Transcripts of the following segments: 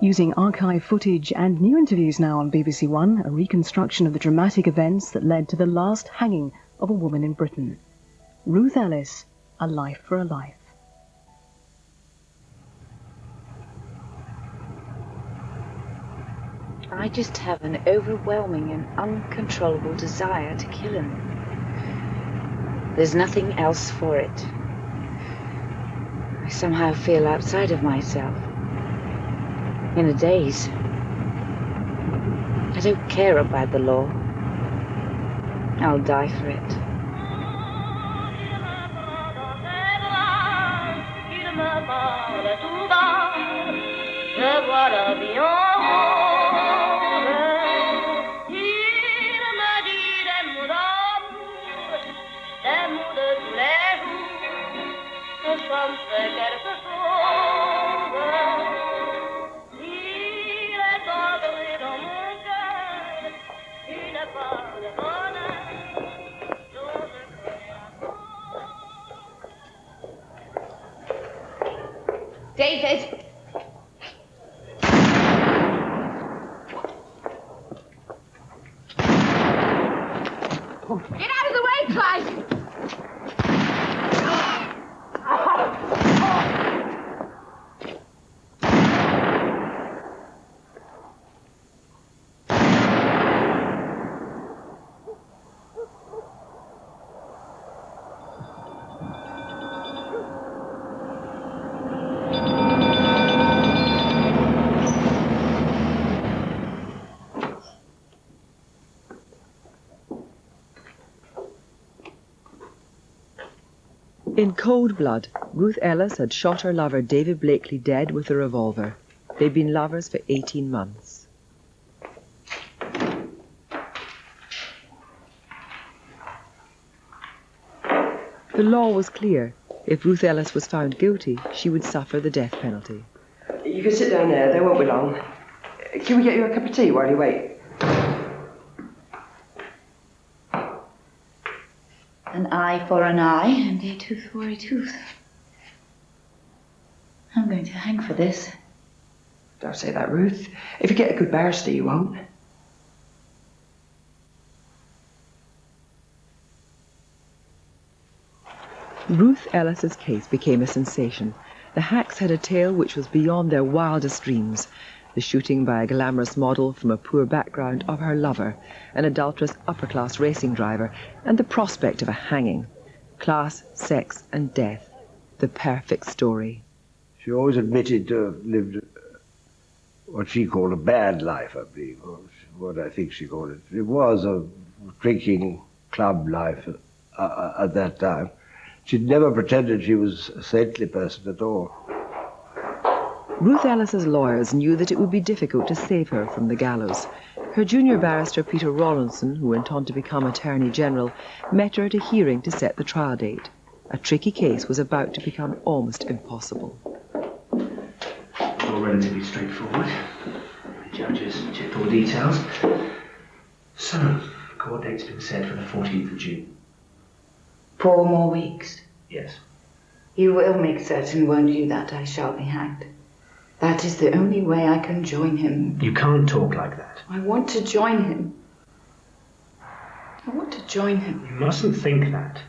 Using archive footage and new interviews now on BBC1, a reconstruction of the dramatic events that led to the last hanging of a woman in Britain. Ruth Ellis, A Life for a Life. I just have an overwhelming and uncontrollable desire to kill him. There's nothing else for it. I somehow feel outside of myself. In a daze. I don't care about the law. I'll die for it. David! Get out of the way, Clyde! In cold blood, Ruth Ellis had shot her lover David Blakely dead with a revolver. They'd been lovers for 18 months. The law was clear. If Ruth Ellis was found guilty, she would suffer the death penalty. You can sit down there, they won't be long. Can we get you a cup of tea while you wait? An eye for an eye and a tooth for a tooth. I'm going to hang for this. Don't say that, Ruth. If you get a good barrister, you won't. Ruth Ellis's case became a sensation. The hacks had a tale which was beyond their wildest dreams. The shooting by a glamorous model from a poor background of her lover, an adulterous upper-class racing driver, and the prospect of a hanging. Class, sex, and death. The perfect story. She always admitted to have lived what she called a bad life, I believe, or what I think she called it. It was a drinking club life at that time. She'd never pretended she was a saintly person at all. Ruth Ellis's lawyers knew that it would be difficult to save her from the gallows. Her junior barrister, Peter Rawlinson, who went on to become Attorney General, met her at a hearing to set the trial date. A tricky case was about to become almost impossible. All relatively straightforward. The judges checked all the details. So, the court date's been set for the 14th of June. 4 more weeks. Yes. You will make certain, won't you, that I shall be hanged? That is the only way I can join him. You can't talk like that. I want to join him. I want to join him. You mustn't think that.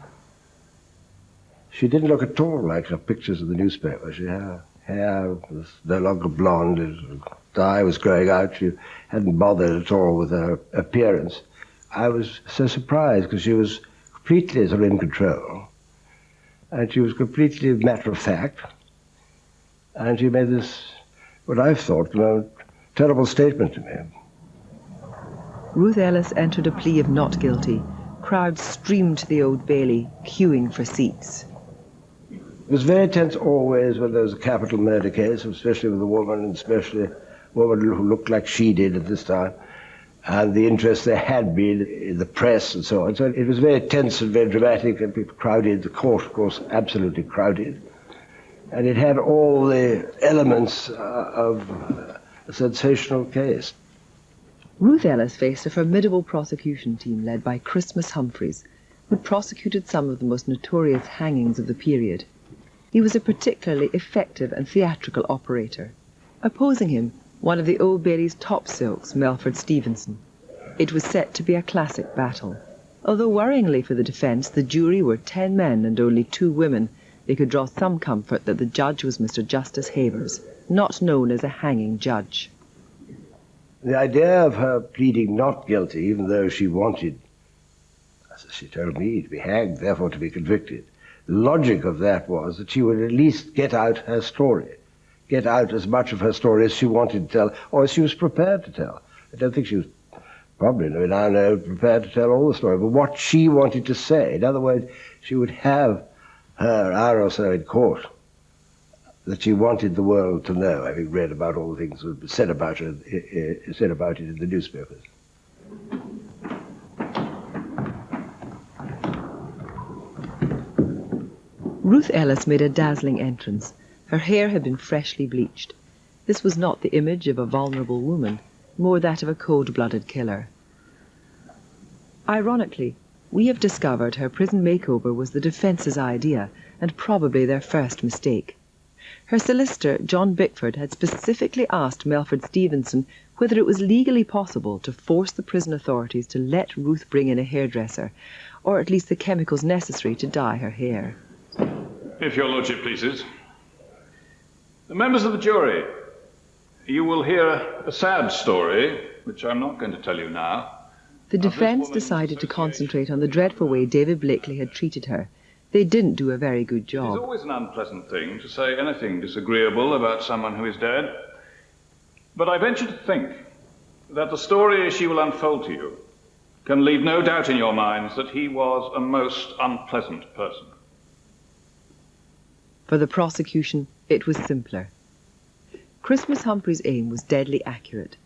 She didn't look at all like her pictures in the newspaper. Her hair was no longer blonde, the dye was growing out. She hadn't bothered at all with her appearance. I was so surprised because she was completely sort of in control, and she was completely matter of fact, and she made this, what I thought, a terrible statement to me. Ruth Ellis entered a plea of not guilty. Crowds streamed to the Old Bailey, queuing for seats. It was very tense always when there was a capital murder case, especially with a woman, and especially a woman who looked like she did at this time, and the interest there had been in the press and so on. So it was very tense and very dramatic, and people crowded. The court, of course, absolutely crowded. And it had all the elements of a sensational case. Ruth Ellis faced a formidable prosecution team led by Christmas Humphreys, who prosecuted some of the most notorious hangings of the period. He was a particularly effective and theatrical operator. Opposing him one of the Old Bailey's top silks, Melford Stevenson. It was set to be a classic battle. Although worryingly for the defence, the jury were 10 men and only 2 women, they could draw some comfort that the judge was Mr. Justice Havers, not known as a hanging judge. The idea of her pleading not guilty, even though she wanted, as she told me, to be hanged, therefore to be convicted, the logic of that was that she would at least get out her story, get out as much of her story as she wanted to tell, or as she was prepared to tell. I don't think she was probably now prepared to tell all the story, but what she wanted to say. In other words, she would have her hour or so in court that she wanted the world to know, having read about all the things that were said about it in the newspapers. Ruth Ellis made a dazzling entrance. Her hair had been freshly bleached. This was not the image of a vulnerable woman, more that of a cold-blooded killer. Ironically, we have discovered her prison makeover was the defence's idea, and probably their first mistake. Her solicitor, John Bickford, had specifically asked Melford Stevenson whether it was legally possible to force the prison authorities to let Ruth bring in a hairdresser, or at least the chemicals necessary to dye her hair. If your lordship pleases. The members of the jury, you will hear a sad story, which I'm not going to tell you now. The defence decided to concentrate on the dreadful way David Blakely had treated her. They didn't do a very good job. It is always an unpleasant thing to say anything disagreeable about someone who is dead. But I venture to think that the story she will unfold to you can leave no doubt in your minds that he was a most unpleasant person. For the prosecution, it was simpler. Christmas Humphrey's aim was deadly accurate.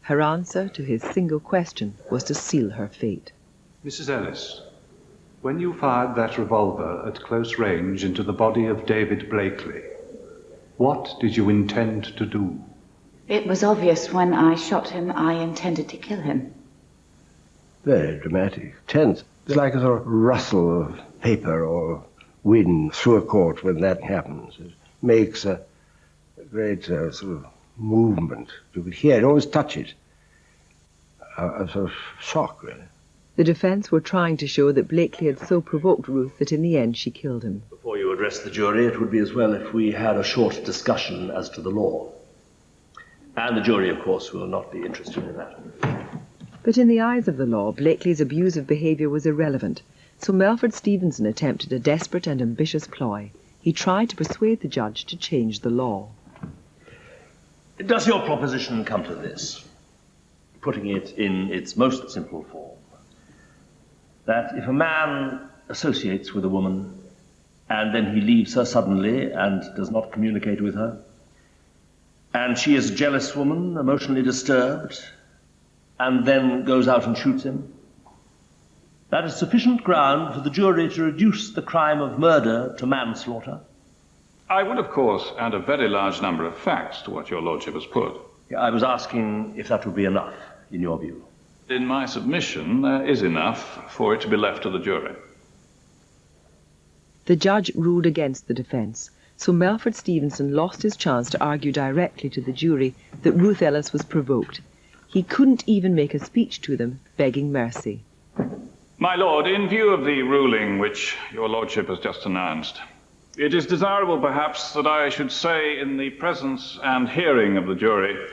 Her answer to his single question was to seal her fate. Mrs. Ellis, when you fired that revolver at close range into the body of David Blakely, what did you intend to do? It was obvious when I shot him I intended to kill him. Very dramatic, tense. It's like a sort of rustle of paper or wind through a court when that happens. It makes a great sort of movement. You could hear it, always touch it. A sort of shock, really. The defence were trying to show that Blakely had so provoked Ruth that in the end she killed him. Before you address the jury, it would be as well if we had a short discussion as to the law. And the jury, of course, will not be interested in that. But in the eyes of the law, Blakely's abusive behaviour was irrelevant, so Melford Stevenson attempted a desperate and ambitious ploy. He tried to persuade the judge to change the law. Does your proposition come to this, putting it in its most simple form, that if a man associates with a woman and then he leaves her suddenly and does not communicate with her, and she is a jealous woman, emotionally disturbed, and then goes out and shoots him, that is sufficient ground for the jury to reduce the crime of murder to manslaughter? I would, of course, add a very large number of facts to what your lordship has put. I was asking if that would be enough, in your view. In my submission, there is enough for it to be left to the jury. The judge ruled against the defence, so Melford Stevenson lost his chance to argue directly to the jury that Ruth Ellis was provoked. He couldn't even make a speech to them, begging mercy. My lord, in view of the ruling which your lordship has just announced, it is desirable, perhaps, that I should say in the presence and hearing of the jury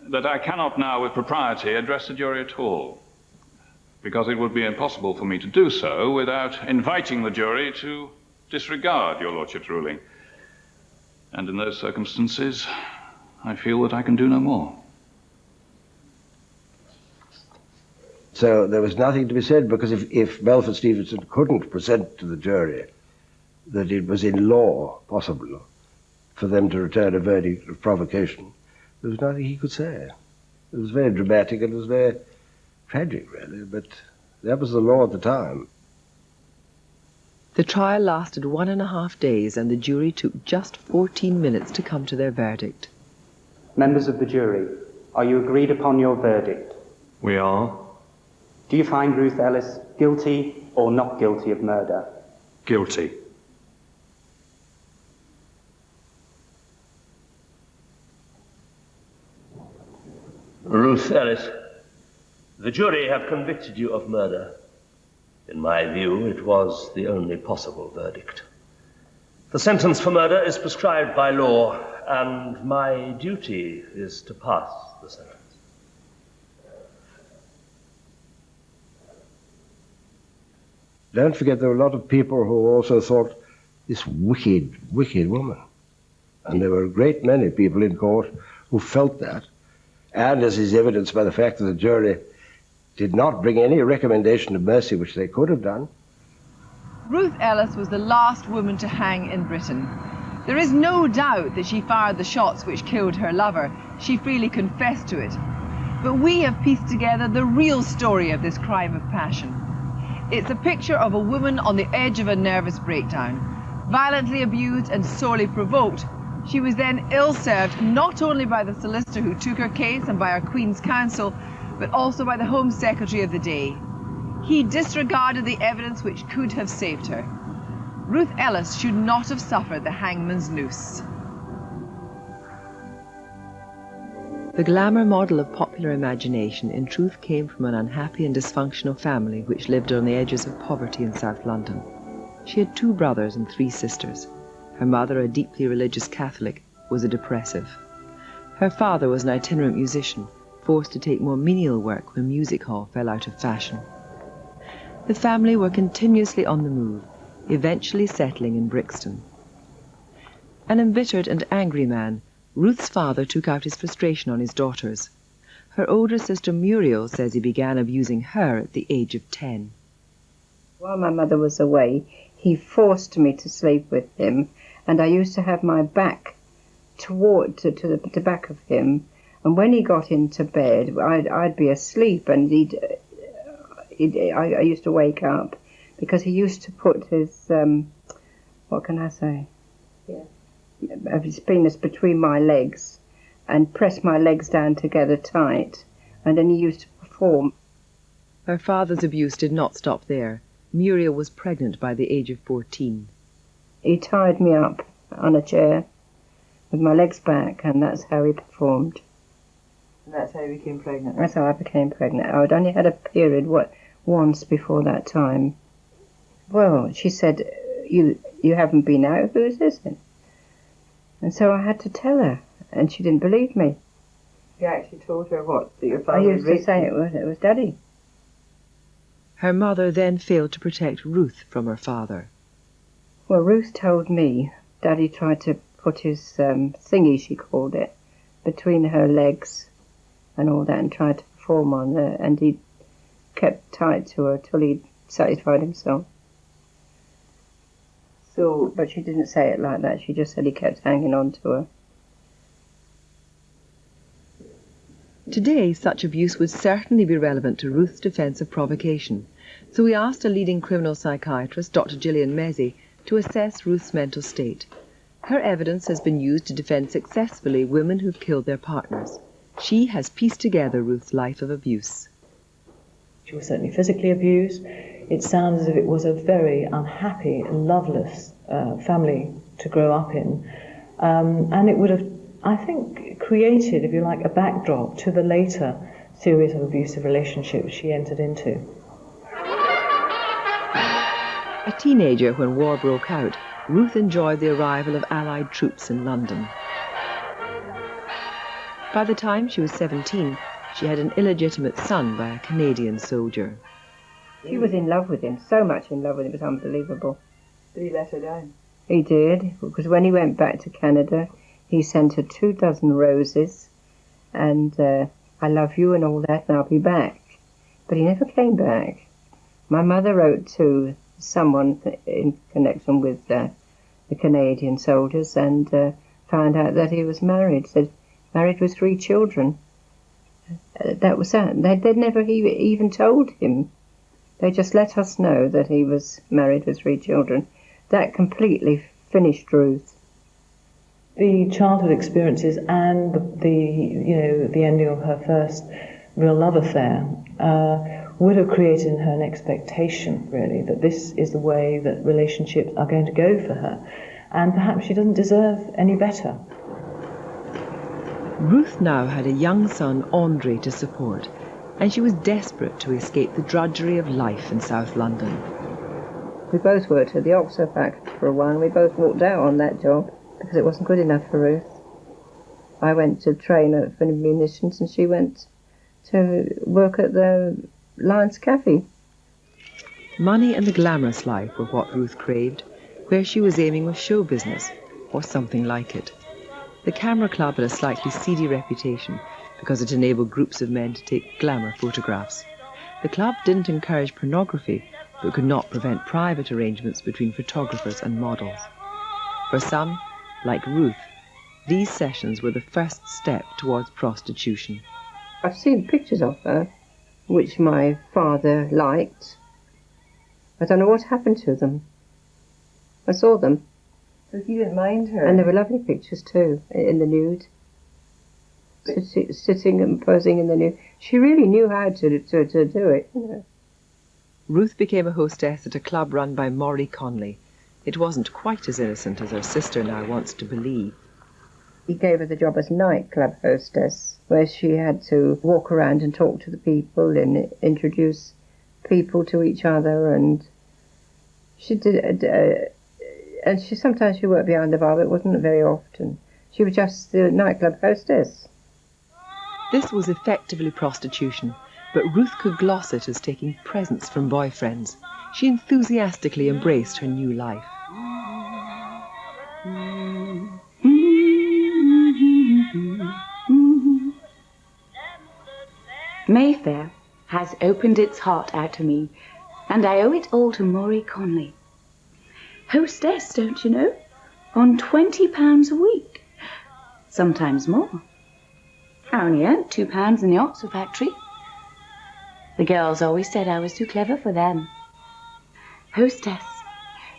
that I cannot now with propriety address the jury at all, because it would be impossible for me to do so without inviting the jury to disregard your lordship's ruling. And in those circumstances, I feel that I can do no more. So there was nothing to be said, because if Melford Stevenson couldn't present to the jury that it was in law possible for them to return a verdict of provocation, there was nothing he could say. It was very dramatic and it was very tragic, really, but that was the law at the time. The trial lasted 1.5 days and the jury took just 14 minutes to come to their verdict. Members of the jury, are you agreed upon your verdict? We are. Do you find Ruth Ellis guilty or not guilty of murder? Guilty. Ruth Ellis, the jury have convicted you of murder. In my view, it was the only possible verdict. The sentence for murder is prescribed by law, and my duty is to pass the sentence. Don't forget there were a lot of people who also thought this wicked, wicked woman. And there were a great many people in court who felt that. And as is evidenced by the fact that the jury did not bring any recommendation of mercy, which they could have done. Ruth Ellis was the last woman to hang in Britain. There is no doubt that she fired the shots which killed her lover. She freely confessed to it. But we have pieced together the real story of this crime of passion. It's a picture of a woman on the edge of a nervous breakdown. Violently abused and sorely provoked, she was then ill-served not only by the solicitor who took her case and by her Queen's Counsel, but also by the Home Secretary of the day. He disregarded the evidence which could have saved her. Ruth Ellis should not have suffered the hangman's noose. The glamour model of popular imagination in truth came from an unhappy and dysfunctional family which lived on the edges of poverty in South London. She had 2 brothers and 3 sisters. Her mother, a deeply religious Catholic, was a depressive. Her father was an itinerant musician, forced to take more menial work when music hall fell out of fashion. The family were continuously on the move, eventually settling in Brixton. An embittered and angry man, Ruth's father took out his frustration on his daughters. Her older sister Muriel says he began abusing her at the age of 10. While my mother was away, he forced me to sleep with him, and I used to have my back to the back of him, and when he got into bed, I'd be asleep, and I used to wake up, because he used to put his, what can I say? His penis between my legs and press my legs down together tight, and then he used to perform. Her father's abuse did not stop there. Muriel was pregnant by the age of 14. He tied me up on a chair with my legs back, and that's how he performed. And that's how you became pregnant? That's how I became pregnant. I'd only had a period once before that time. Well, she said, you haven't been out? Who is this? And so I had to tell her, and she didn't believe me. You actually told her what? That your father I used to say it was Daddy. Her mother then failed to protect Ruth from her father. Well, Ruth told me Daddy tried to put his thingy, she called it, between her legs and all that, and tried to perform on her, and he kept tight to her till he'd satisfied himself. So, but she didn't say it like that. She just said he kept hanging on to her. Today, such abuse would certainly be relevant to Ruth's defence of provocation. So we asked a leading criminal psychiatrist, Dr. Gillian Mezzi, to assess Ruth's mental state. Her evidence has been used to defend successfully women who've killed their partners. She has pieced together Ruth's life of abuse. She was certainly physically abused. It sounds as if it was a very unhappy, loveless family to grow up in. And it would have, I think, created, if you like, a backdrop to the later series of abusive relationships she entered into. A teenager when war broke out, Ruth enjoyed the arrival of Allied troops in London. By the time she was 17, she had an illegitimate son by a Canadian soldier. She was in love with him, so much in love with him, it was unbelievable. Did he let her down? He did, because when he went back to Canada, he sent her 24 roses, and I love you and all that, and I'll be back. But he never came back. My mother wrote to someone in connection with the Canadian soldiers and found out that he was married, said married with 3 children. That was that. They'd never even told him. They just let us know that he was married with 3 children. That completely finished Ruth. The childhood experiences and the ending of her first real love affair would have created in her an expectation, really, that this is the way that relationships are going to go for her, and perhaps she doesn't deserve any better. Ruth now had a young son, Andre, to support, and she was desperate to escape the drudgery of life in South London. We both worked at the Oxford factory for a while, and we both walked out on that job because it wasn't good enough for Ruth. I went to train for munitions, and she went to work at the Lions Cafe. Money and the glamorous life were what Ruth craved. Where she was aiming was show business, or something like it. The Camera Club had a slightly seedy reputation because it enabled groups of men to take glamour photographs. The club didn't encourage pornography, but could not prevent private arrangements between photographers and models. For some, like Ruth, these sessions were the first step towards prostitution. I've seen pictures of her, which my father liked. I don't know what happened to them. I saw them. So you didn't mind her? And there were lovely pictures too, in the nude. Sitting and posing in the nude. She really knew how to do it. You know. Ruth became a hostess at a club run by Maury Conley. It wasn't quite as innocent as her sister now wants to believe. He gave her the job as nightclub hostess, where she had to walk around and talk to the people and introduce people to each other, and she did. And sometimes she worked behind the bar, but it wasn't very often. She was just the nightclub hostess. This was effectively prostitution, but Ruth could gloss it as taking presents from boyfriends. She enthusiastically embraced her new life. Mayfair has opened its heart out to me, and I owe it all to Maury Conley. Hostess, don't you know? On £20 a week. Sometimes more. I only earned £2 in the Oxford factory. The girls always said I was too clever for them. Hostess,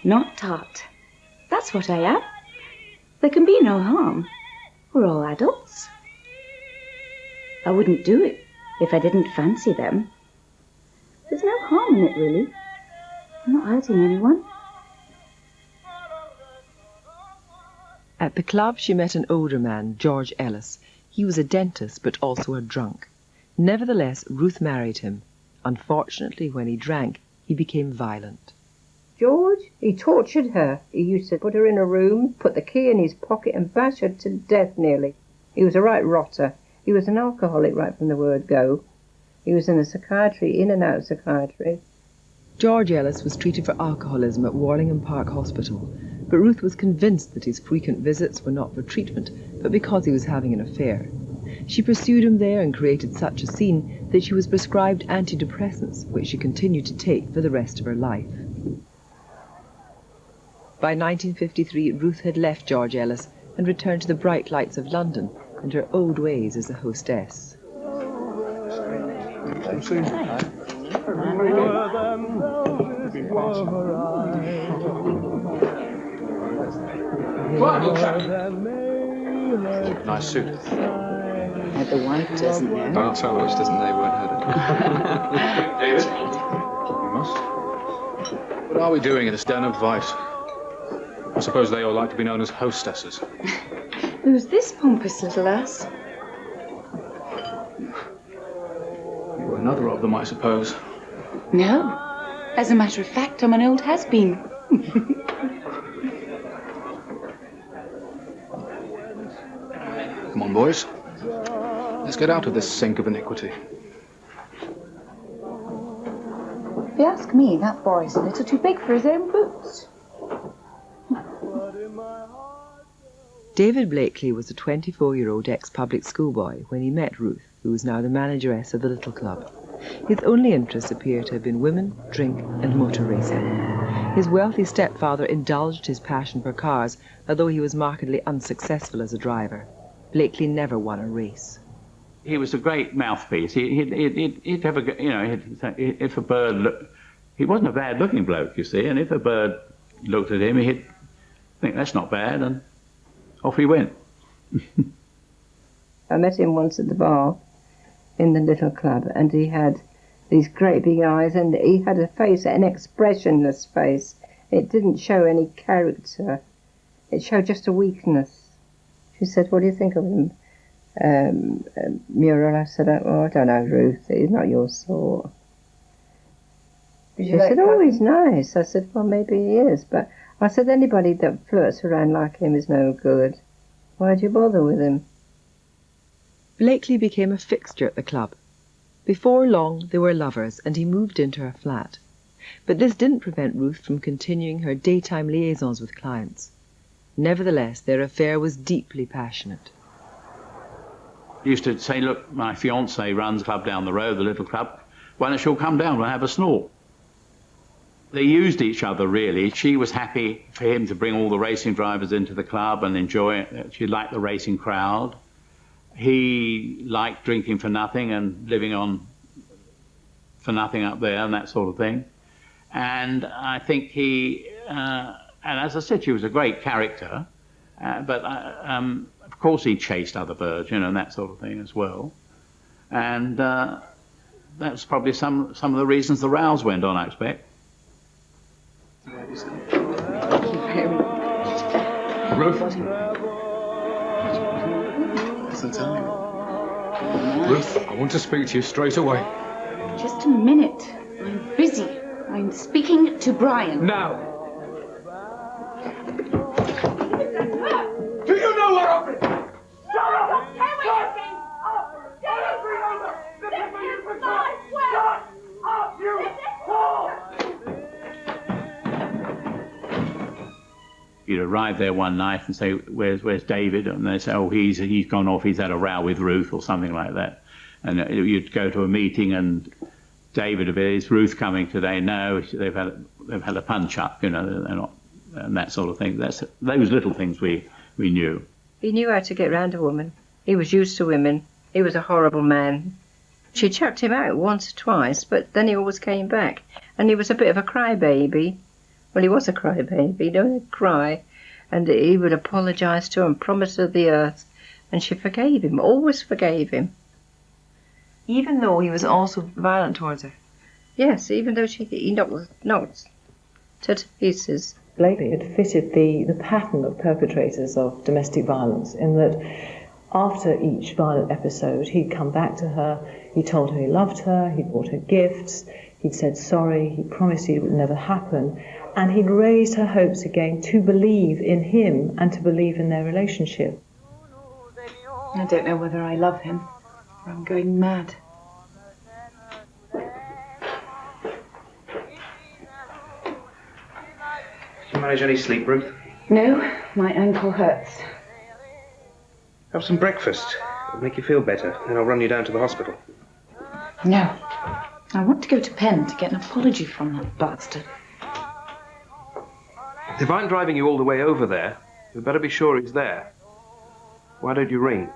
not tart. That's what I am. There can be no harm. We're all adults. I wouldn't do it if I didn't fancy them. There's no harm in it, really. I'm not hurting anyone. At the club she met an older man, George Ellis. He was a dentist, but also a drunk. Nevertheless, Ruth married him. Unfortunately, when he drank, he became violent. George, he tortured her. He used to put her in a room, put the key in his pocket and bash her to death nearly. He was a right rotter. He was an alcoholic right from the word go. He was in a psychiatry, in and out of psychiatry. George Ellis was treated for alcoholism at Warlingham Park Hospital, but Ruth was convinced that his frequent visits were not for treatment, but because he was having an affair. She pursued him there and created such a scene that she was prescribed antidepressants, which she continued to take for the rest of her life. By 1953, Ruth had left George Ellis and returned to the bright lights of London and her old ways as a hostess. Nice suit. And the wife doesn't know. Don't tell her, she doesn't know, won't hurt it. David? We must. What are we doing in this den of vice? I suppose they all like to be known as hostesses. Who's this pompous little ass? You were another of them, I suppose. No. As a matter of fact, I'm an old has-been. Come on, boys. Let's get out of this sink of iniquity. If you ask me, that boy's a little too big for his own boots. David Blakely was a 24-year-old ex-public schoolboy when he met Ruth, who was now the manageress of the little club. His only interests appear to have been women, drink, and motor racing. His wealthy stepfather indulged his passion for cars, although he was markedly unsuccessful as a driver. Blakely never won a race. He was a great mouthpiece. He'd have a, you know, if a bird he wasn't a bad-looking bloke, you see, and if a bird looked at him, he'd think, that's not bad, and off he went. I met him once at the bar in the little club, and he had these great big eyes, and he had a face, an expressionless face. It didn't show any character. It showed just a weakness. She said, what do you think of him? Muriel, I said, oh, I don't know, Ruth, he's not your sort. She said, oh, he's nice. I said, well, maybe he is, but I said, anybody that flirts around like him is no good. Why'd you bother with him? Blakely became a fixture at the club. Before long, they were lovers, and he moved into her flat. But this didn't prevent Ruth from continuing her daytime liaisons with clients. Nevertheless, their affair was deeply passionate. He used to say, look, my fiancée runs a club down the road, the little club. Why don't you come down and have a snort? They used each other, really. She was happy for him to bring all the racing drivers into the club and enjoy it. She liked the racing crowd. He liked drinking for nothing and living on for nothing up there and that sort of thing. And I think he, and as I said, she was a great character, but of course he chased other birds, you know, and that sort of thing as well. And that's probably some of the reasons the rows went on, I expect. Ruth? Ruth, I want to speak to you straight away. Just a minute. I'm busy. I'm speaking to Brian. Now! Do you know where I've been? Shut up! Shut up, you whore! You'd arrive there one night and say, where's David? And they say, oh, he's gone off, he's had a row with Ruth or something like that. And you'd go to a meeting and David would be, is Ruth coming today? No, they've had a punch up, you know, they're not, and that sort of thing. Those little things we knew. He knew how to get round a woman. He was used to women. He was a horrible man. She chucked him out once or twice, but then he always came back. And he was a bit of a crybaby. Well, he was a crybaby, he don't cry. And he would apologise to her and promise her the earth. And she forgave him, always forgave him. Even though he was also violent towards her? Yes, even though he knocked her to pieces. Blakely had fitted the pattern of perpetrators of domestic violence in that after each violent episode, he'd come back to her, he told her he loved her, he'd bought her gifts, he'd said sorry, he promised it would never happen, and he'd raised her hopes again to believe in him and to believe in their relationship. I don't know whether I love him or I'm going mad. Did you manage any sleep, Ruth? No, my ankle hurts. Have some breakfast. It'll make you feel better. Then I'll run you down to the hospital. No. I want to go to Penn to get an apology from that bastard. If I'm driving you all the way over there, you'd better be sure he's there. Why don't you ring?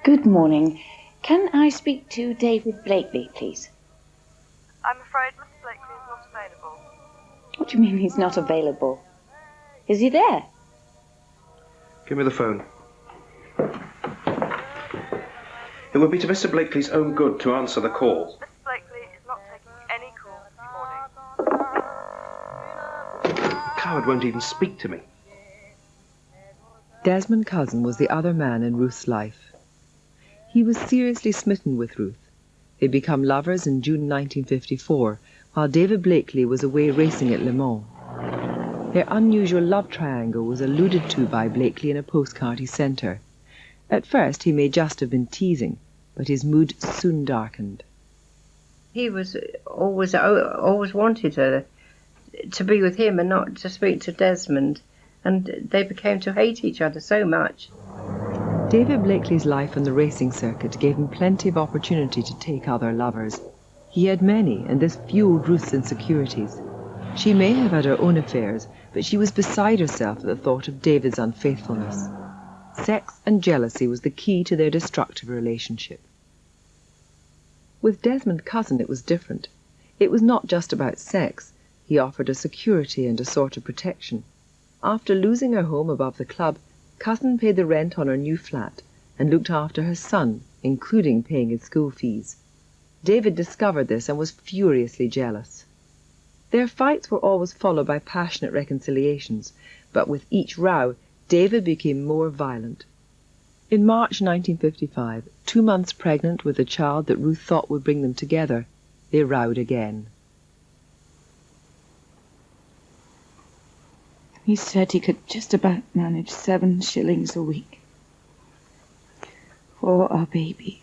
Good morning. Can I speak to David Blakely, please? I'm afraid Mr. Blakely is not available. What do you mean he's not available? Is he there? Give me the phone. It would be to Mr. Blakely's own good to answer the call. Mr. Blakely is not taking any calls this morning. The coward won't even speak to me. Desmond Cousin was the other man in Ruth's life. He was seriously smitten with Ruth. They become lovers in June 1954, while David Blakely was away racing at Le Mans. Their unusual love triangle was alluded to by Blakely in a postcard he sent her. At first he may just have been teasing, but his mood soon darkened. He was always wanted her to be with him and not to speak to Desmond, and they became to hate each other so much. David Blakely's life on the racing circuit gave him plenty of opportunity to take other lovers. He had many, and this fueled Ruth's insecurities. She may have had her own affairs, but she was beside herself at the thought of David's unfaithfulness. Sex and jealousy was the key to their destructive relationship. With Desmond Cousin it was different. It was not just about sex. He offered a security and a sort of protection. After losing her home above the club, Cousin paid the rent on her new flat and looked after her son, including paying his school fees. David discovered this and was furiously jealous. Their fights were always followed by passionate reconciliations, but with each row, David became more violent. In March 1955, 2 months pregnant with a child that Ruth thought would bring them together, they rowed again. He said he could just about manage 7 shillings a week for our baby.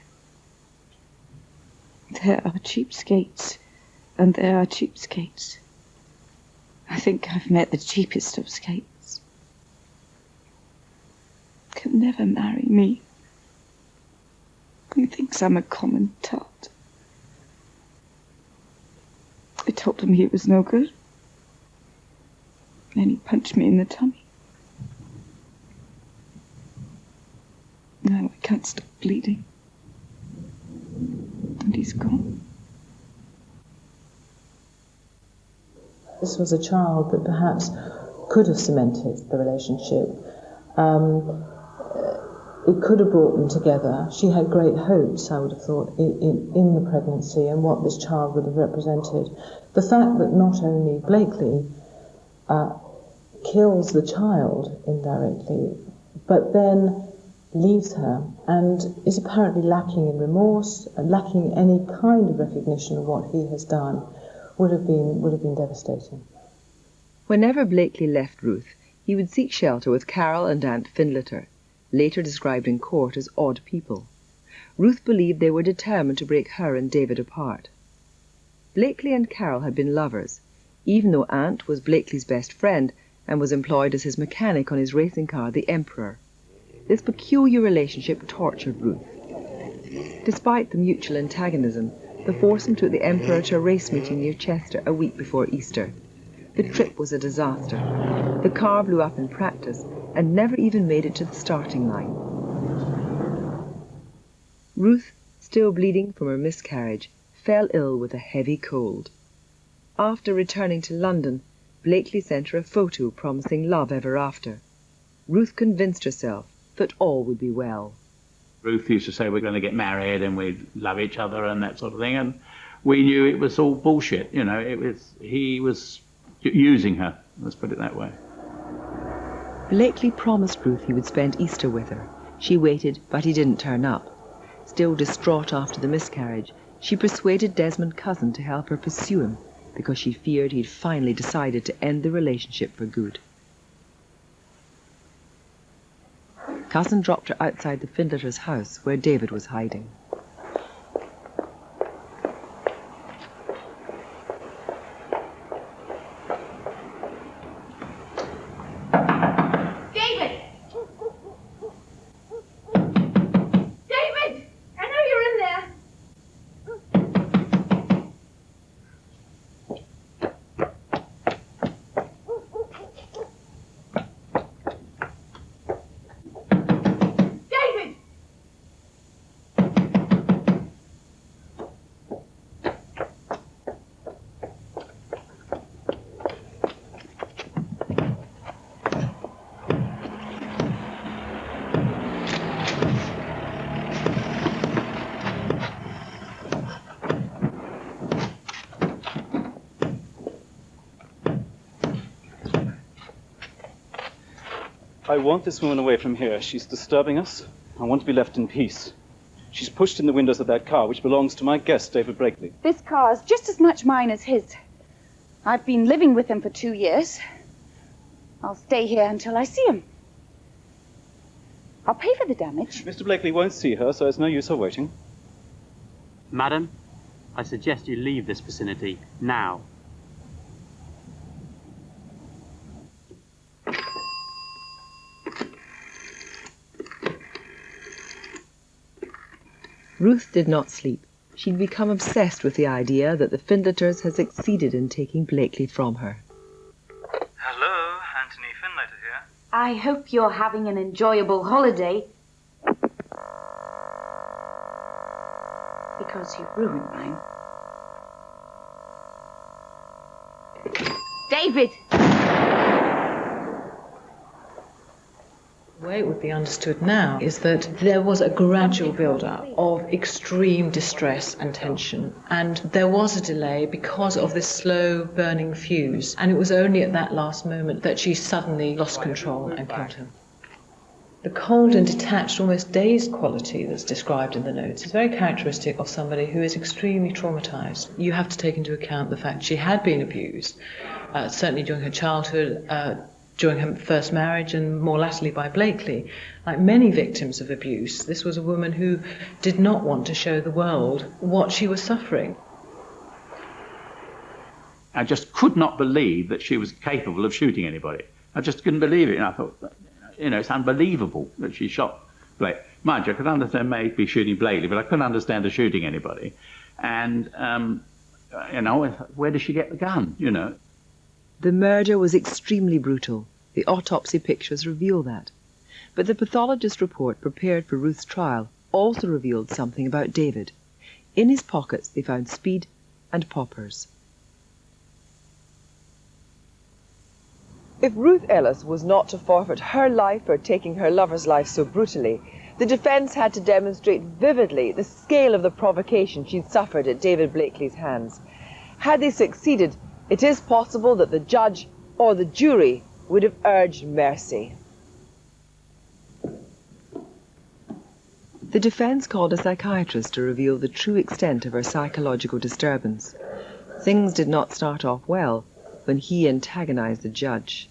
There are cheapskates, and there are cheapskates. I think I've met the cheapest of skates. Can never marry me. He thinks I'm a common tart. I told him he was no good. Then he punched me in the tummy. Now I can't stop bleeding. And he's gone. This was a child that perhaps could have cemented the relationship. It could have brought them together. She had great hopes, I would have thought, in the pregnancy and what this child would have represented. The fact that not only Blakely kills the child indirectly, but then leaves her and is apparently lacking in remorse, lacking any kind of recognition of what he has done, would have been devastating. Whenever Blakely left Ruth, he would seek shelter with Carol and Aunt Findlater, later described in court as odd people. Ruth believed they were determined to break her and David apart. Blakely and Carol had been lovers, even though Aunt was Blakely's best friend and was employed as his mechanic on his racing car, the Emperor. This peculiar relationship tortured Ruth. Despite the mutual antagonism, the foursome took the Emperor to a race meeting near Chester a week before Easter. The trip was a disaster. The car blew up in practice and never even made it to the starting line. Ruth, still bleeding from her miscarriage, fell ill with a heavy cold. After returning to London, Blakely sent her a photo promising love ever after. Ruth convinced herself that all would be well. Ruth used to say we're going to get married and we'd love each other and that sort of thing, and we knew it was all bullshit. You know, he was using her, let's put it that way. Blakely promised Ruth he would spend Easter with her. She waited, but he didn't turn up. Still distraught after the miscarriage, she persuaded Desmond Cousin to help her pursue him, because she feared he'd finally decided to end the relationship for good. Cousin dropped her outside the Findlaters' house, where David was hiding. David! David! I know you're in there. David! I want this woman away from here. She's disturbing us. I want to be left in peace. She's pushed in the windows of that car, which belongs to my guest, David Blakely. This car is just as much mine as his. I've been living with him for 2 years. I'll stay here until I see him. I'll pay for the damage. Mr. Blakely won't see her, so it's no use her waiting. Madam, I suggest you leave this vicinity now. Ruth did not sleep. She'd become obsessed with the idea that the Findlaters had succeeded in taking Blakely from her. Hello, Anthony Findlater here. I hope you're having an enjoyable holiday. Because because you ruined mine. David! The way it would be understood now is that there was a gradual build-up of extreme distress and tension, and there was a delay because of this slow burning fuse, and it was only at that last moment that she suddenly lost control and killed him. The cold and detached, almost dazed quality that's described in the notes is very characteristic of somebody who is extremely traumatized. You have to take into account the fact she had been abused, certainly during her childhood, during her first marriage, and more latterly by Blakely. Like many victims of abuse, this was a woman who did not want to show the world what she was suffering. I just could not believe that she was capable of shooting anybody. I just couldn't believe it, and I thought, it's unbelievable that she shot Blake. Mind you, I could understand maybe shooting Blakely, but I couldn't understand her shooting anybody. And, where did she get the gun, The murder was extremely brutal. The autopsy pictures reveal that. But the pathologist's report prepared for Ruth's trial also revealed something about David. In his pockets they found speed and poppers. If Ruth Ellis was not to forfeit her life for taking her lover's life so brutally, the defence had to demonstrate vividly the scale of the provocation she'd suffered at David Blakely's hands. Had they succeeded, it is possible that the judge or the jury would have urged mercy. The defence called a psychiatrist to reveal the true extent of her psychological disturbance. Things did not start off well when he antagonized the judge.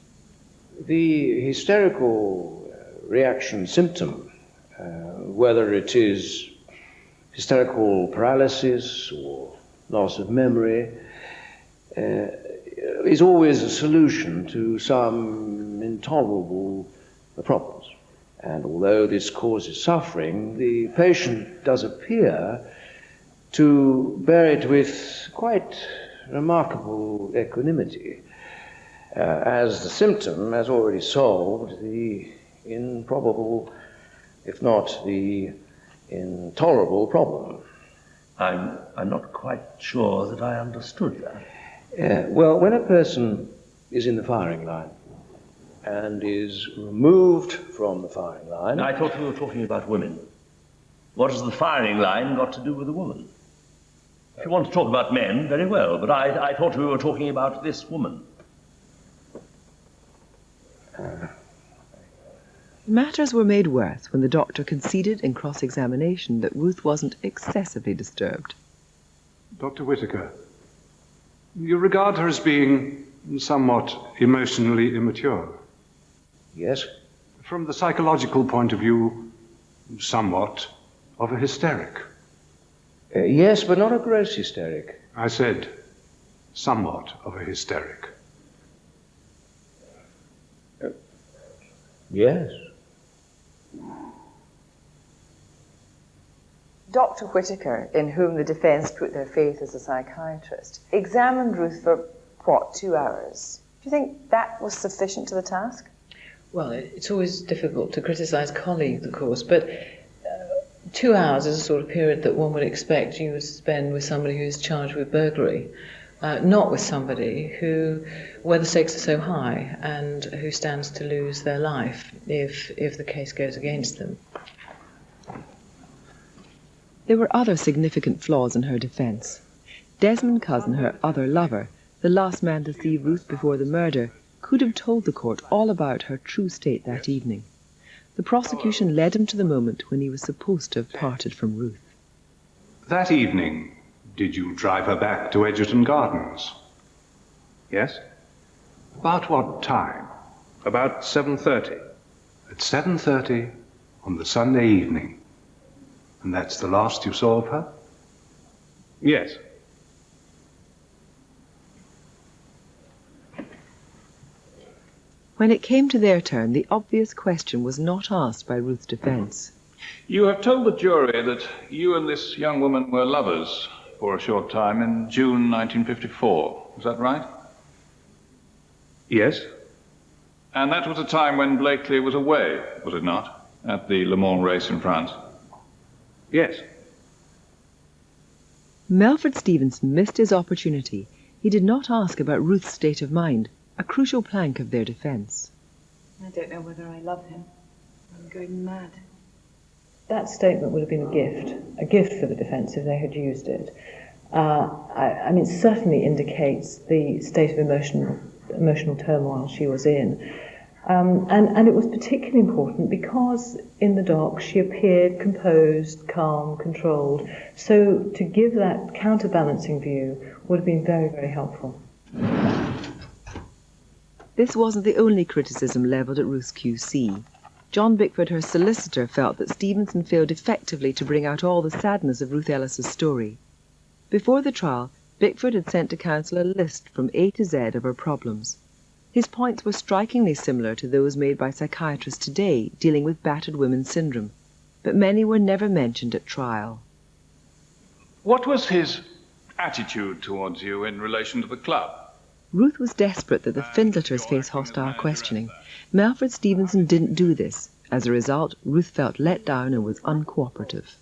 The hysterical reaction symptom, whether it is hysterical paralysis or loss of memory, is always a solution to some intolerable problems. And although this causes suffering, the patient does appear to bear it with quite remarkable equanimity, as the symptom has already solved the improbable, if not the intolerable problem. I'm not quite sure that I understood that. Well, when a person is in the firing line and is removed from the firing line... I thought we were talking about women. What has the firing line got to do with a woman? If you want to talk about men, very well, but I thought we were talking about this woman. Matters were made worse when the doctor conceded in cross-examination that Ruth wasn't excessively disturbed. Dr. Whittaker, you regard her as being somewhat emotionally immature. Yes. From the psychological point of view, somewhat of a hysteric. Yes, but not a gross hysteric. I said somewhat of a hysteric. Yes. Dr. Whittaker, in whom the defence put their faith as a psychiatrist, examined Ruth for, 2 hours? Do you think that was sufficient to the task? Well, it's always difficult to criticise colleagues, of course, but 2 hours is a sort of period that one would expect you would spend with somebody who's charged with burglary, not with somebody where the stakes are so high and who stands to lose their life if the case goes against them. There were other significant flaws in her defence. Desmond Cousin, her other lover, the last man to see Ruth before the murder, could have told the court all about her true state that evening. The prosecution led him to the moment when he was supposed to have parted from Ruth. That evening, did you drive her back to Edgerton Gardens? Yes? About what time? About 7:30. At 7:30 on the Sunday evening. And that's the last you saw of her? Yes. When it came to their turn, the obvious question was not asked by Ruth's defence. You have told the jury that you and this young woman were lovers for a short time in June 1954. Is that right? Yes. And that was a time when Blakely was away, was it not? At the Le Mans race in France. Yes. Melford Stevenson missed his opportunity. He did not ask about Ruth's state of mind, a crucial plank of their defence. I don't know whether I love him. I'm going mad. That statement would have been a gift for the defence if they had used it. I mean, it certainly indicates the state of emotional turmoil she was in. And it was particularly important because in the dock she appeared composed, calm, controlled. So to give that counterbalancing view would have been very, very helpful. This wasn't the only criticism levelled at Ruth's QC. John Bickford, her solicitor, felt that Stevenson failed effectively to bring out all the sadness of Ruth Ellis's story. Before the trial, Bickford had sent to counsel a list from A to Z of her problems. His points were strikingly similar to those made by psychiatrists today dealing with battered women's syndrome, but many were never mentioned at trial. What was his attitude towards you in relation to the club? Ruth was desperate that the Findlaters face hostile questioning. Melford Stevenson didn't do this. As a result, Ruth felt let down and was uncooperative.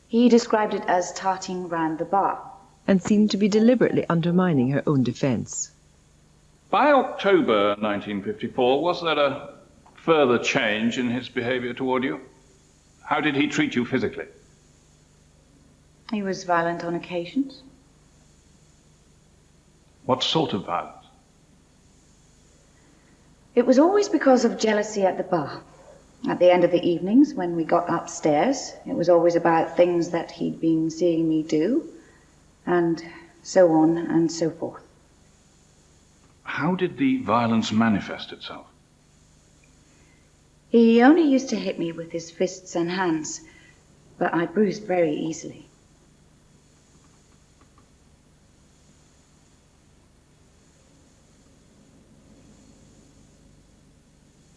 He described it as tarting round the bar. And seemed to be deliberately undermining her own defence. By October 1954, was there a further change in his behaviour toward you? How did he treat you physically? He was violent on occasions. What sort of violence? It was always because of jealousy at the bar. At the end of the evenings, when we got upstairs, it was always about things that he'd been seeing me do, and so on and so forth. How did the violence manifest itself? He only used to hit me with his fists and hands, but I bruised very easily.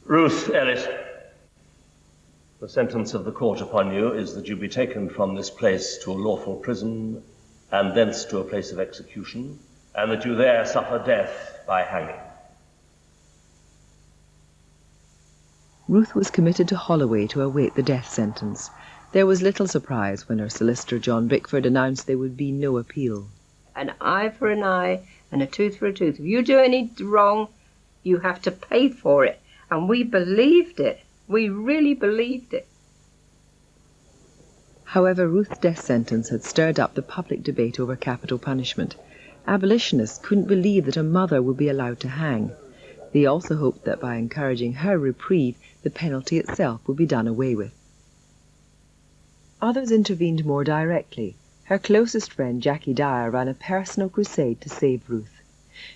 Ruth Ellis, the sentence of the court upon you is that you be taken from this place to a lawful prison and thence to a place of execution, and that you there suffer death by hanging. Ruth was committed to Holloway to await the death sentence. There was little surprise when her solicitor John Bickford announced there would be no appeal. An eye for an eye and a tooth for a tooth. If you do any wrong, you have to pay for it. And we believed it. We really believed it. However, Ruth's death sentence had stirred up the public debate over capital punishment. Abolitionists couldn't believe that a mother would be allowed to hang. They also hoped that by encouraging her reprieve, the penalty itself would be done away with. Others intervened more directly. Her closest friend, Jackie Dyer, ran a personal crusade to save Ruth.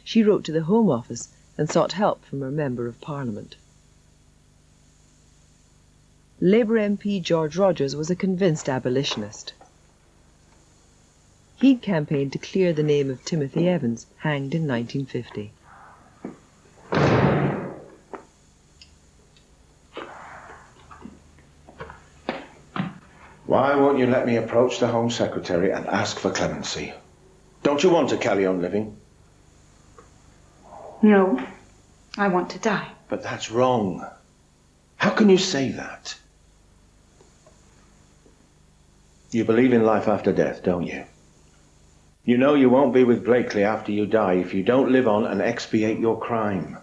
She wrote to the Home Office and sought help from her Member of Parliament. Labour MP George Rogers was a convinced abolitionist. He'd campaigned to clear the name of Timothy Evans, hanged in 1950. Why won't you let me approach the Home Secretary and ask for clemency? Don't you want to carry on living? No, I want to die. But that's wrong. How can you say that? You believe in life after death, don't you? You know you won't be with Blakely after you die if you don't live on and expiate your crime.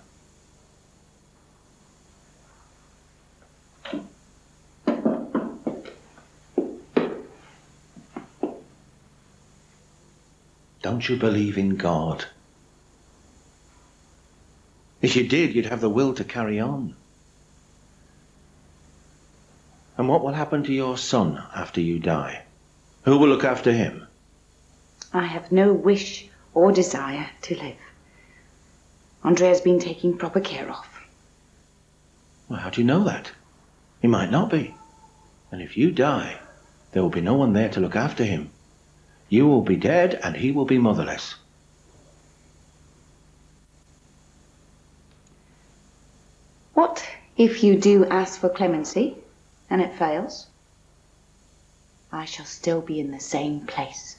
Don't you believe in God? If you did, you'd have the will to carry on. And what will happen to your son after you die? Who will look after him? I have no wish or desire to live. Andrea's been taken proper care of. Well, how do you know that? He might not be. And if you die, there will be no one there to look after him. You will be dead and he will be motherless. What if you do ask for clemency and it fails? I shall still be in the same place.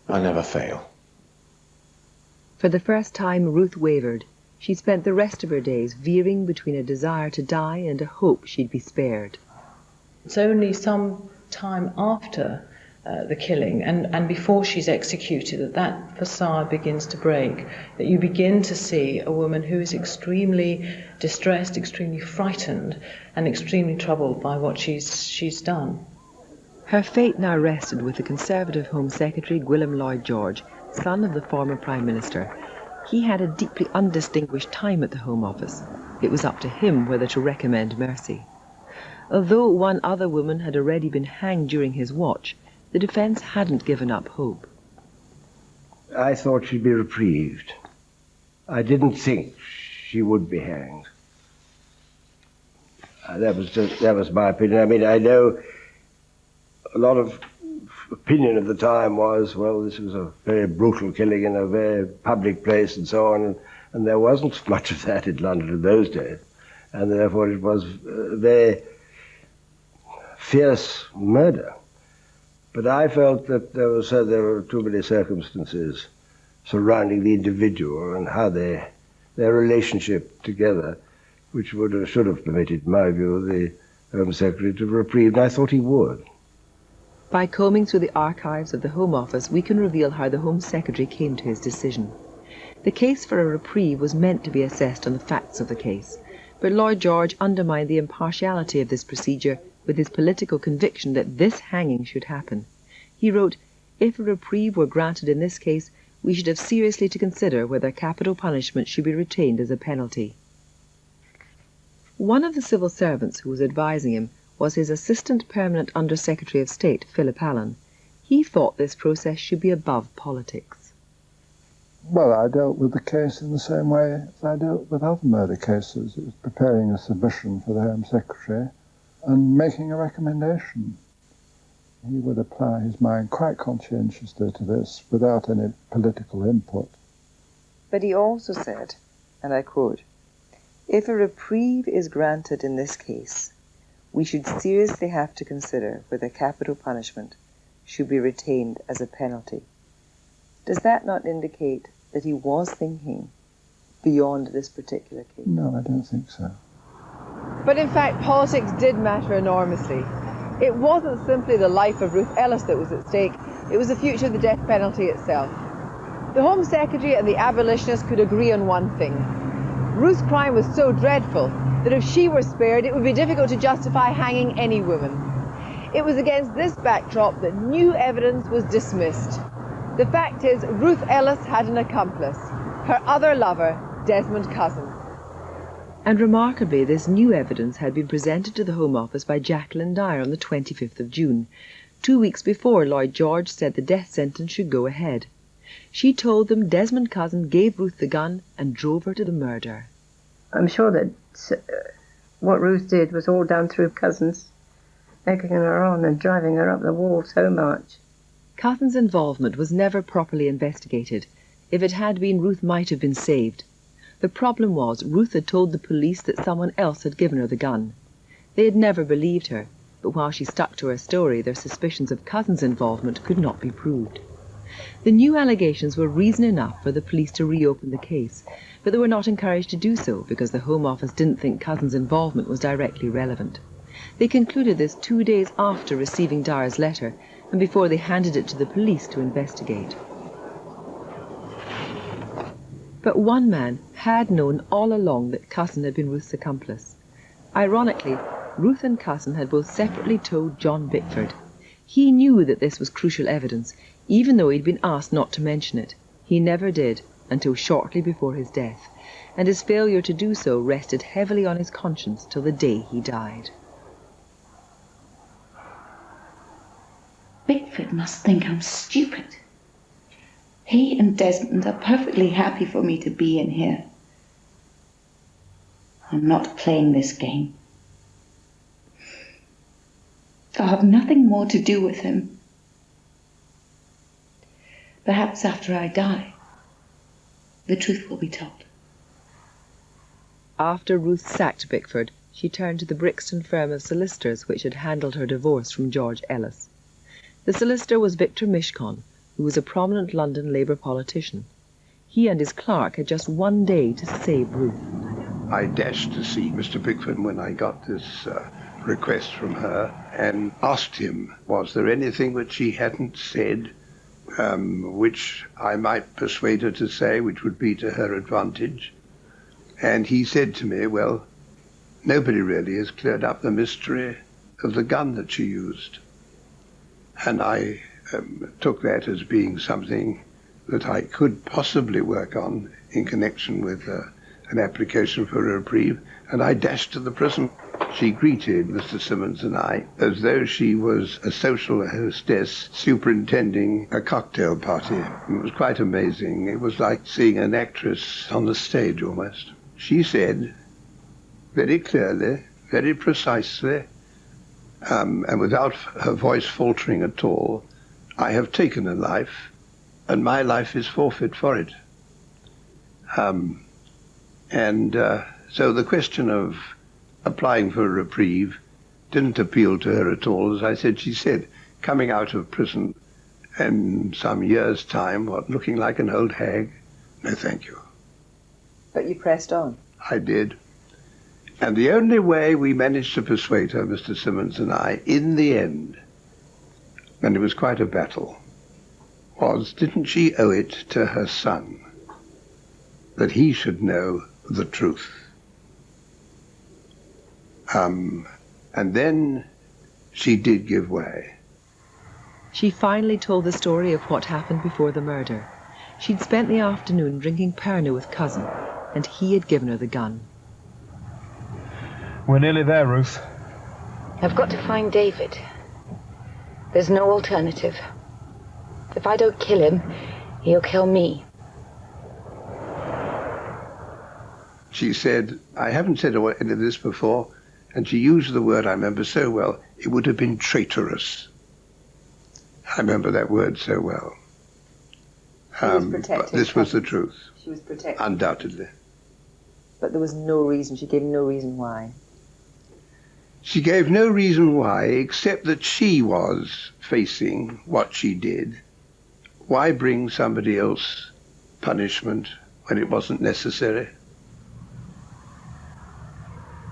I never fail. For the first time, Ruth wavered. She spent the rest of her days veering between a desire to die and a hope she'd be spared. It's only some time after the killing and before she's executed that facade begins to break, that you begin to see a woman who is extremely distressed, extremely frightened, and extremely troubled by what she's done. Her fate now rested with the Conservative Home Secretary Gwilym Lloyd George, son of the former Prime Minister. He had a deeply undistinguished time at the Home Office. It was up to him whether to recommend mercy. Although one other woman had already been hanged during his watch, the defence hadn't given up hope. I thought she'd be reprieved. I didn't think she would be hanged. That was my opinion. I mean, I know a lot of opinion at the time was, well, this was a very brutal killing in a very public place and so on, and there wasn't much of that in London in those days, and therefore it was a very fierce murder. But I felt that there were too many circumstances surrounding the individual and how their relationship together, which should have permitted, in my view, the Home Secretary to reprieve, and I thought he would. By combing through the archives of the Home Office, we can reveal how the Home Secretary came to his decision. The case for a reprieve was meant to be assessed on the facts of the case, but Lloyd George undermined the impartiality of this procedure with his political conviction that this hanging should happen. He wrote, "If a reprieve were granted in this case, we should have seriously to consider whether capital punishment should be retained as a penalty." One of the civil servants who was advising him was his Assistant Permanent Under Secretary of State, Philip Allen. He thought this process should be above politics. Well, I dealt with the case in the same way as I dealt with other murder cases. It was preparing a submission for the Home Secretary and making a recommendation. He would apply his mind quite conscientiously to this without any political input. But he also said, and I quote, "If a reprieve is granted in this case, we should seriously have to consider whether capital punishment should be retained as a penalty." Does that not indicate that he was thinking beyond this particular case? No, I don't think so. But in fact, politics did matter enormously. It wasn't simply the life of Ruth Ellis that was at stake, it was the future of the death penalty itself. The Home Secretary and the abolitionists could agree on one thing. Ruth's crime was so dreadful that if she were spared, it would be difficult to justify hanging any woman. It was against this backdrop that new evidence was dismissed. The fact is, Ruth Ellis had an accomplice, her other lover, Desmond Cousin. And remarkably, this new evidence had been presented to the Home Office by Jacqueline Dyer on the 25th of June, 2 weeks before Lloyd George said the death sentence should go ahead. She told them Desmond Cousin gave Ruth the gun and drove her to the murder. I'm sure that what Ruth did was all done through Cousin's egging her on and driving her up the wall so much. Cousin's involvement was never properly investigated. If it had been, Ruth might have been saved. The problem was, Ruth had told the police that someone else had given her the gun. They had never believed her, but while she stuck to her story, their suspicions of Cousin's involvement could not be proved. The new allegations were reason enough for the police to reopen the case, but they were not encouraged to do so because the Home Office didn't think Cousin's involvement was directly relevant. They concluded this 2 days after receiving Dyer's letter and before they handed it to the police to investigate. But one man had known all along that Cousin had been Ruth's accomplice. Ironically, Ruth and Cousin had both separately told John Bickford. He knew that this was crucial evidence, even though he'd been asked not to mention it. He never did, until shortly before his death, and his failure to do so rested heavily on his conscience till the day he died. Bickford must think I'm stupid. He and Desmond are perfectly happy for me to be in here. I'm not playing this game. I'll have nothing more to do with him. Perhaps after I die, the truth will be told. After Ruth sacked Bickford, she turned to the Brixton firm of solicitors which had handled her divorce from George Ellis. The solicitor was Victor Mishcon, who was a prominent London Labour politician. He and his clerk had just 1 day to save Ruth. I dashed to see Mr. Bickford when I got this request from her and asked him, was there anything that she hadn't said which I might persuade her to say, which would be to her advantage? And he said to me, well, nobody really has cleared up the mystery of the gun that she used. And I took that as being something that I could possibly work on in connection with an application for a reprieve, and I dashed to the prison. She greeted Mr. Simmons and I as though she was a social hostess superintending a cocktail party. It was quite amazing. It was like seeing an actress on the stage almost. She said very clearly, very precisely, and without her voice faltering at all, I have taken a life, and my life is forfeit for it. So the question of applying for a reprieve didn't appeal to her at all. As I said, she said, coming out of prison in some years' time, looking like an old hag, no thank you. But you pressed on. I did. And the only way we managed to persuade her, Mr. Simmons and I, in the end, and it was quite a battle, was, didn't she owe it to her son that he should know the truth? And then she did give way. She finally told the story of what happened before the murder. She'd spent the afternoon drinking Pernod with cousin, and he had given her the gun. We're nearly there, Ruth. I've got to find David. There's no alternative. If I don't kill him, he'll kill me. She said, I haven't said any of this before, and she used the word I remember so well, it would have been traitorous. I remember that word so well. She was protecting but this was the truth. She was protecting. Undoubtedly. But there was no reason, she gave no reason why. She gave no reason why, except that she was facing what she did. Why bring somebody else punishment when it wasn't necessary?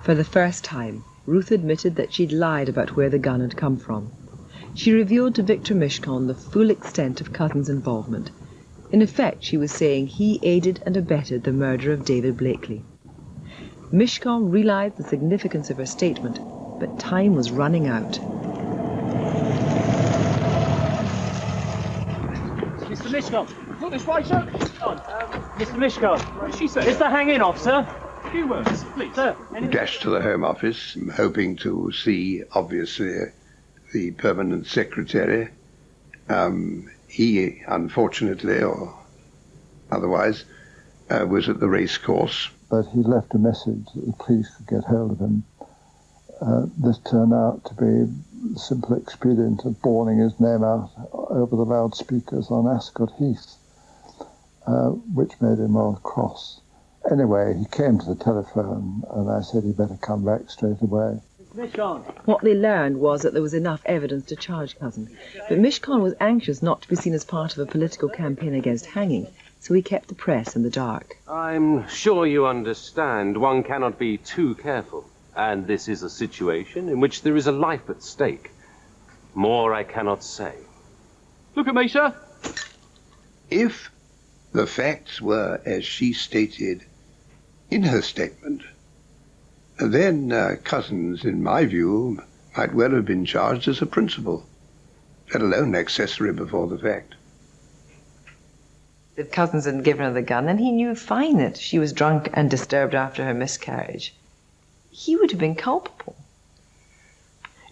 For the first time, Ruth admitted that she'd lied about where the gun had come from. She revealed to Victor Mishcon the full extent of Cousin's involvement. In effect, she was saying he aided and abetted the murder of David Blakely. Mishcon realized the significance of her statement, but time was running out. Mr. Mishcon, put this way, sir. Mr. Mishcon, what did she say? It's the hanging officer. A few words, please. Sir, Dashed to the Home Office, hoping to see, obviously, the permanent secretary. He, unfortunately, or otherwise, was at the race course. But he left a message that the police could get hold of him. This turned out to be the simple expedient of bawling his name out over the loudspeakers on Ascot Heath, which made him rather cross. Anyway, he came to the telephone, and I said he'd better come back straight away. What they learned was that there was enough evidence to charge Cousin, but Mishcon was anxious not to be seen as part of a political campaign against hanging, so he kept the press in the dark. I'm sure you understand one cannot be too careful, and this is a situation in which there is a life at stake. More I cannot say. Look at me, sir. If the facts were as she stated in her statement, then Cousins, in my view, might well have been charged as a principal, let alone accessory before the fact. If Cousins had given her the gun, and he knew fine that she was drunk and disturbed after her miscarriage, he would have been culpable.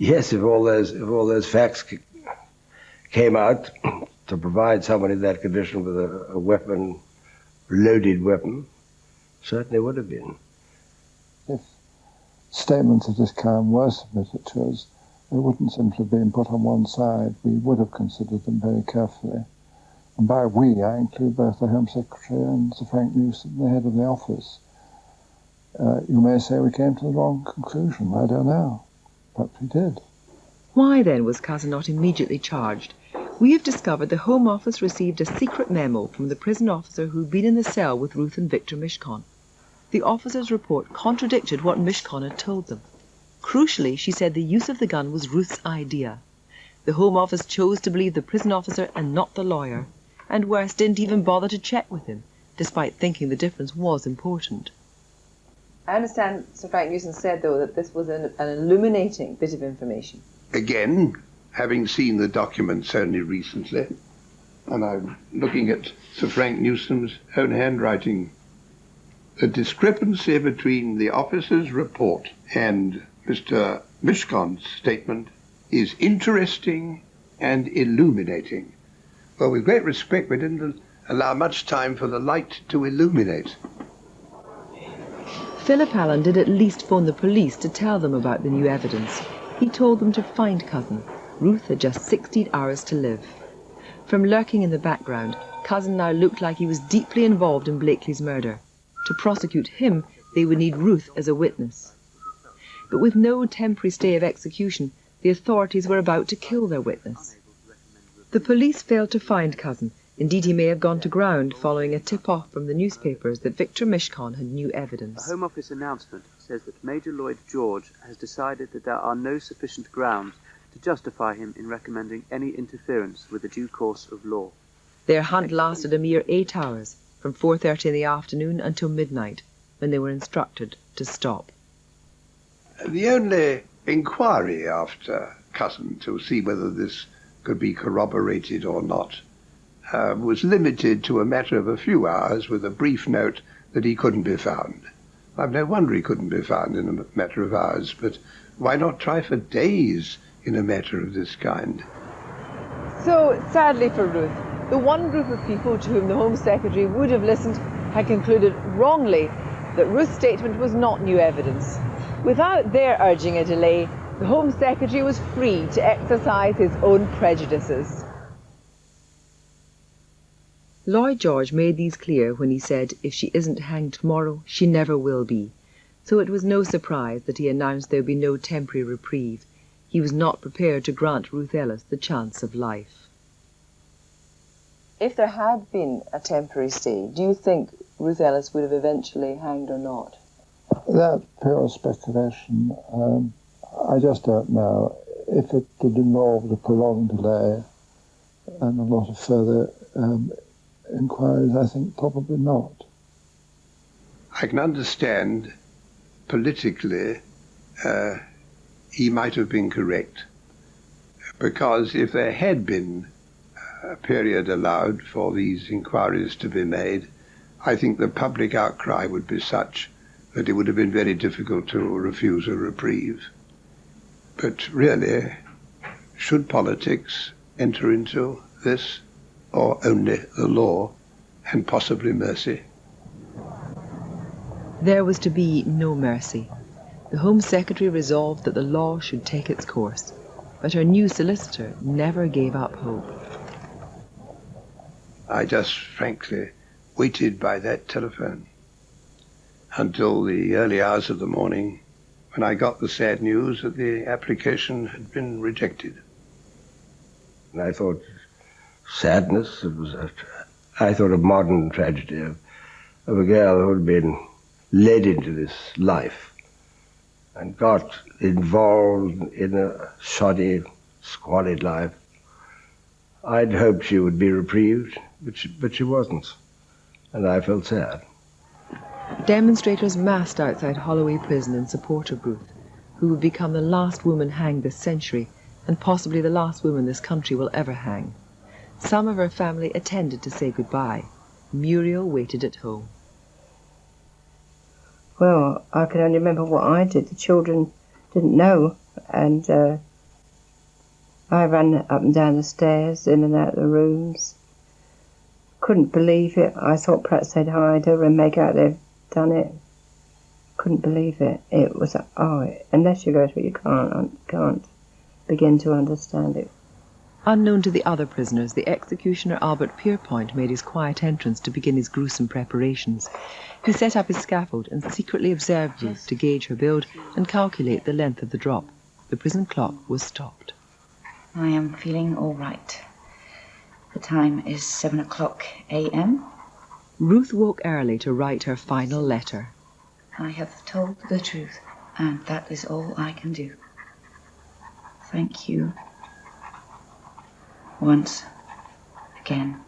Yes, if all those facts came out to provide someone in that condition with a weapon, loaded weapon, certainly would have been. If statements of this kind were submitted to us, they wouldn't simply have been put on one side. We would have considered them very carefully. And by we, I include both the Home Secretary and Sir Frank Newson, the head of the office. You may say we came to the wrong conclusion. I don't know. But we did. Why then was Cousin not immediately charged? We have discovered the Home Office received a secret memo from the prison officer who'd been in the cell with Ruth and Victor Mishcon. The officer's report contradicted what Mishcon had told them. Crucially, she said the use of the gun was Ruth's idea. The Home Office chose to believe the prison officer and not the lawyer, and worse, didn't even bother to check with him, despite thinking the difference was important. I understand Sir Frank Newson said, though, that this was an illuminating bit of information. Again, having seen the documents only recently, and I'm looking at Sir Frank Newson's own handwriting, the discrepancy between the officer's report and Mr. Mishkon's statement is interesting and illuminating. Well, with great respect, we didn't allow much time for the light to illuminate. Philip Allen did at least phone the police to tell them about the new evidence. He told them to find Cousin. Ruth had just 16 hours to live. From lurking in the background, Cousin now looked like he was deeply involved in Blakely's murder. To prosecute him, they would need Ruth as a witness. But with no temporary stay of execution, the authorities were about to kill their witness. The police failed to find Cousin. Indeed, he may have gone to ground following a tip-off from the newspapers that Victor Mishkon had new evidence. A Home Office announcement says that Major Lloyd George has decided that there are no sufficient grounds to justify him in recommending any interference with the due course of law. Their hunt lasted a mere 8 hours, from 4:30 in the afternoon until midnight, when they were instructed to stop. The only inquiry after Cousin to see whether this could be corroborated or not was limited to a matter of a few hours with a brief note that he couldn't be found. I've no wonder he couldn't be found in a matter of hours, but why not try for days in a matter of this kind? So, sadly for Ruth, the one group of people to whom the Home Secretary would have listened had concluded wrongly that Ruth's statement was not new evidence. Without their urging a delay, the Home Secretary was free to exercise his own prejudices. Lloyd George made these clear when he said, if she isn't hanged tomorrow, she never will be. So it was no surprise that he announced there would be no temporary reprieve. He was not prepared to grant Ruth Ellis the chance of life. If there had been a temporary stay, do you think Ruth Ellis would have eventually hanged or not? That's pure speculation. I just don't know. If it had involved a prolonged delay and a lot of further inquiries, I think probably not. I can understand politically he might have been correct, because if there had been a period allowed for these inquiries to be made, I think the public outcry would be such that it would have been very difficult to refuse a reprieve. But really, should politics enter into this, or only the law, and possibly mercy? There was to be no mercy. The Home Secretary resolved that the law should take its course, but her new solicitor never gave up hope. I just frankly waited by that telephone until the early hours of the morning, when I got the sad news that the application had been rejected. And I thought sadness, I thought a modern tragedy of a girl who had been led into this life and got involved in a shoddy, squalid life. I'd hoped she would be reprieved, but she wasn't, and I felt sad. Demonstrators massed outside Holloway Prison in support of Ruth, who would become the last woman hanged this century, and possibly the last woman this country will ever hang. Some of her family attended to say goodbye. Muriel waited at home. Well, I can only remember what I did. The children didn't know, and I ran up and down the stairs, in and out of the rooms. Couldn't believe it. I thought perhaps they'd hide her and make out they'd done it. Couldn't believe it. It was, unless you go through it, you can't begin to understand it. Unknown to the other prisoners, the executioner Albert Pierpoint made his quiet entrance to begin his gruesome preparations. He set up his scaffold and secretly observed Ruth to gauge her build and calculate the length of the drop. The prison clock was stopped. I am feeling all right. The time is 7:00 a.m. Ruth woke early to write her final letter. I have told the truth. And that is all I can do. Thank you. Once again.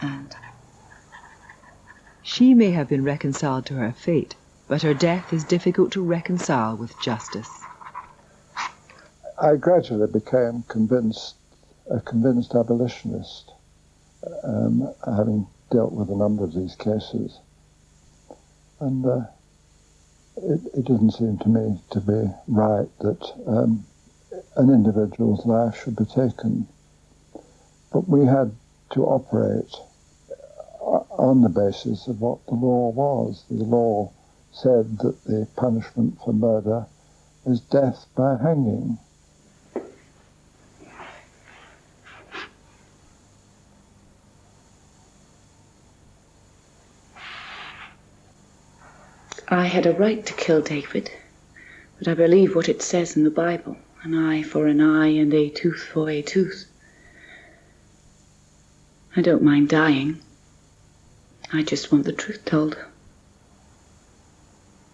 And she may have been reconciled to her fate, but her death is difficult to reconcile with justice. I gradually became a convinced abolitionist, having dealt with a number of these cases. And it didn't seem to me to be right that an individual's life should be taken. But we had to operate on the basis of what the law was. The law said that the punishment for murder is death by hanging. I had a right to kill David, but I believe what it says in the Bible, an eye for an eye and a tooth for a tooth. I don't mind dying. I just want the truth told.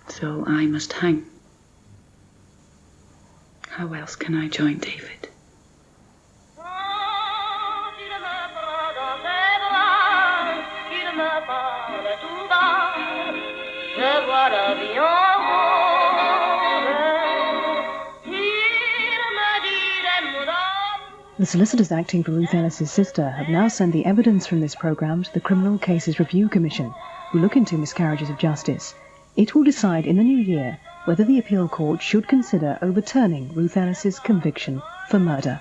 So I must hang. How else can I join David? The solicitors acting for Ruth Ellis's sister have now sent the evidence from this programme to the Criminal Cases Review Commission, who look into miscarriages of justice. It will decide in the new year whether the appeal court should consider overturning Ruth Ellis's conviction for murder.